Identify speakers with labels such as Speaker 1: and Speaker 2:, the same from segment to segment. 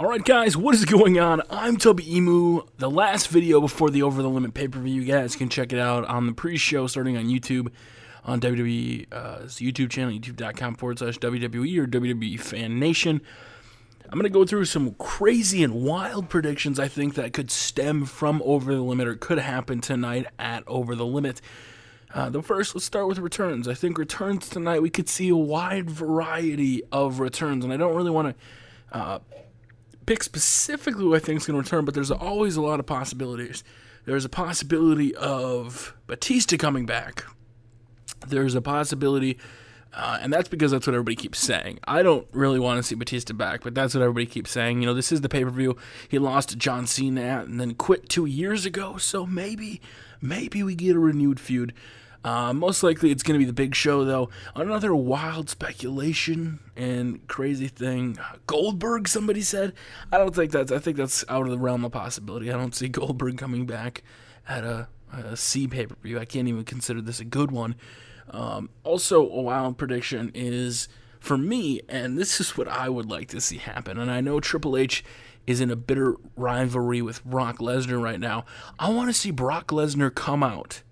Speaker 1: Alright guys, what is going on? I'm Tubby Emu. The last video before the Over the Limit pay-per-view, you guys can check it out on the pre-show starting on YouTube, on WWE's YouTube channel, youtube.com/WWE or WWE Fan Nation. I'm going to go through some crazy and wild predictions I think that could stem from Over the Limit or could happen tonight at Over the Limit. Though first, let's start with returns. I think returns tonight, we could see a wide variety of returns, and I don't really want to pick specifically who I think is going to return, but there's always a lot of possibilities. There's a possibility of Batista coming back. There's a possibility, and that's because that's what everybody keeps saying. I don't really want to see Batista back, but that's what everybody keeps saying. You know, this is the pay-per-view he lost to John Cena and then quit 2 years ago, so maybe we get a renewed feud. Most likely it's going to be the Big Show, though. Another wild speculation and crazy thing. Goldberg, somebody said. I think that's out of the realm of possibility. I don't see Goldberg coming back at a C pay-per-view. I can't even consider this a good one. Also, a wild prediction is, for me, and this is what I would like to see happen, and I know Triple H is in a bitter rivalry with Brock Lesnar right now. I want to see Brock Lesnar come out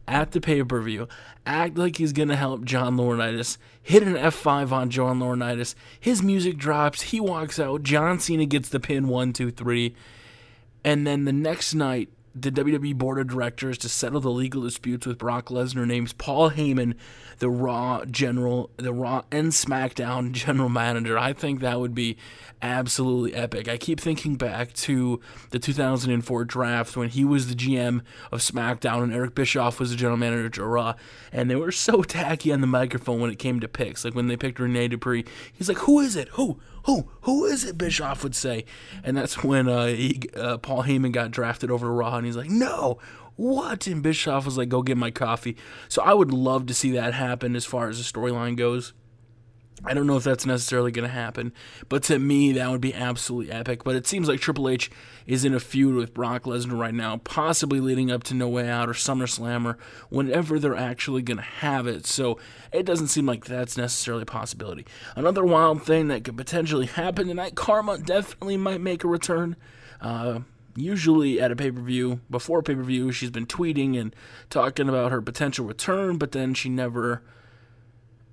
Speaker 1: at the pay-per-view, act like he's going to help John Laurinaitis, hit an F5 on John Laurinaitis, his music drops, he walks out, John Cena gets the pin 1, 2, 3, and then the next night, the WWE Board of Directors, to settle the legal disputes with Brock Lesnar, names Paul Heyman the Raw and SmackDown General Manager. I think that would be absolutely epic. I keep thinking back to the 2004 draft when he was the GM of SmackDown and Eric Bischoff was the General Manager of Raw, and they were so tacky on the microphone when it came to picks. Like when they picked Rene Dupree, he's like, "Who is it? Who is it?" Bischoff would say, and that's when Paul Heyman got drafted over to Raw, and he's like, "No, what?" And Bischoff was like, "Go get my coffee." So I would love to see that happen as far as the storyline goes. I don't know if that's necessarily going to happen, but to me, that would be absolutely epic. But it seems like Triple H is in a feud with Brock Lesnar right now, possibly leading up to No Way Out or SummerSlam or whenever they're actually going to have it. So it doesn't seem like that's necessarily a possibility. Another wild thing that could potentially happen tonight, Karma definitely might make a return. Usually at a pay-per-view, before pay-per-view, she's been tweeting and talking about her potential return, but then she never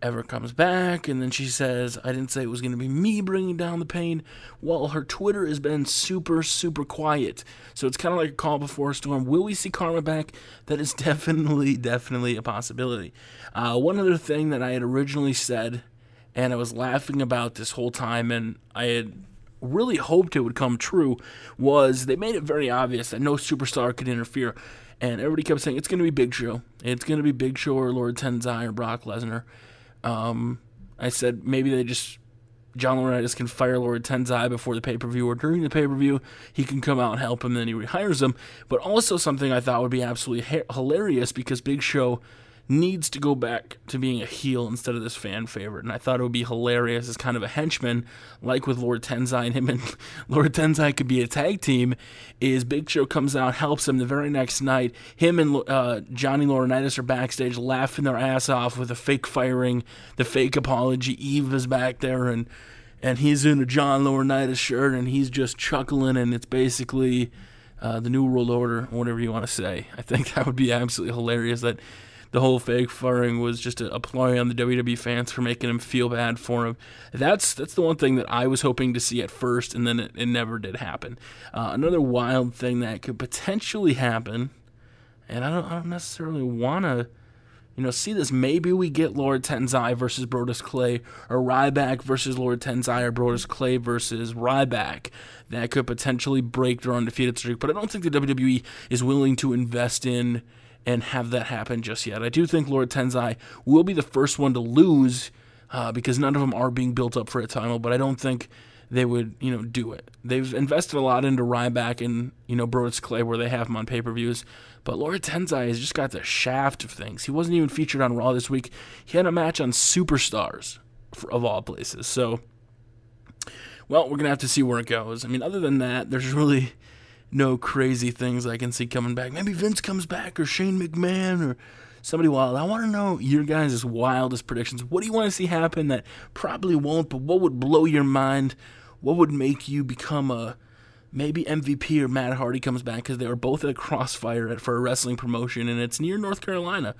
Speaker 1: ever comes back, and then she says, "I didn't say it was going to be me bringing down the pain." Well, her Twitter has been super quiet, so it's kind of like a call before a storm. Will we see Karma back? That is definitely a possibility. One other thing that I had originally said, and I was laughing about this whole time, and I had really hoped it would come true, was they made it very obvious that no superstar could interfere, and everybody kept saying it's going to be Big Show. It's going to be Big Show or Lord Tenzai or Brock Lesnar. I said maybe John Laurinaitis can fire Lord Tenzai before the pay-per-view or during the pay-per-view. He can come out and help him, then he rehires him. But also something I thought would be absolutely hilarious, because Big Show needs to go back to being a heel instead of this fan favorite, and I thought it would be hilarious as kind of a henchman, like with Lord Tenzai, and him and Lord Tenzai could be a tag team, is Big Show comes out, helps him the very next night, him and Johnny Laurinaitis are backstage laughing their ass off with the fake firing, the fake apology. Eve is back there, and he's in a John Laurinaitis shirt, and he's just chuckling, and it's basically the New World Order, or whatever you want to say. I think that would be absolutely hilarious, that the whole fake firing was just a ploy on the WWE fans for making him feel bad for him. That's the one thing that I was hoping to see at first, and then it never did happen. Another wild thing that could potentially happen, and I don't necessarily want to see this. Maybe we get Lord Tenzai versus Brodus Clay, or Ryback versus Lord Tenzai, or Brodus Clay versus Ryback. That could potentially break their undefeated streak, but I don't think the WWE is willing to invest in and have that happen just yet. I do think Lord Tenzai will be the first one to lose, because none of them are being built up for a title, but I don't think they would, do it. They've invested a lot into Ryback and, Brodus Clay, where they have him on pay-per-views, but Lord Tenzai has just got the shaft of things. He wasn't even featured on Raw this week. He had a match on Superstars, of all places. So, well, we're going to have to see where it goes. I mean, other than that, there's really no crazy things I can see coming back. Maybe Vince comes back, or Shane McMahon, or somebody wild. I want to know your guys' wildest predictions. What do you want to see happen that probably won't, but what would blow your mind? what would make you become a maybe MVP or Matt Hardy comes back, because they were both at a crossfire for a wrestling promotion, and it's near North Carolina.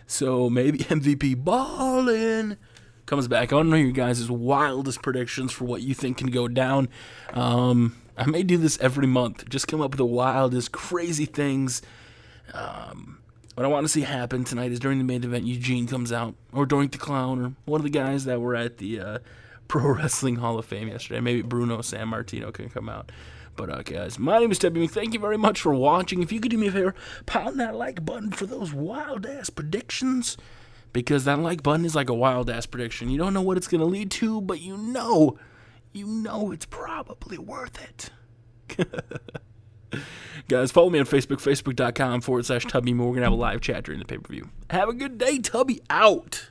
Speaker 1: So maybe MVP Ballin comes back. I want to know your guys' wildest predictions for what you think can go down. I may do this every month. Just come up with the wildest, crazy things. What I want to see happen tonight is during the main event, Eugene comes out, or Doink the Clown, or one of the guys that were at the Pro Wrestling Hall of Fame yesterday. Maybe Bruno Sammartino can come out. But, guys, my name is Tubby. Thank you very much for watching. If you could do me a favor, pound that like button for those wild-ass predictions, because that like button is like a wild-ass prediction. You don't know what it's going to lead to, but you know it's probably worth it. Guys, follow me on Facebook, facebook.com/Tubby. We're going to have a live chat during the pay-per-view. Have a good day, Tubby out.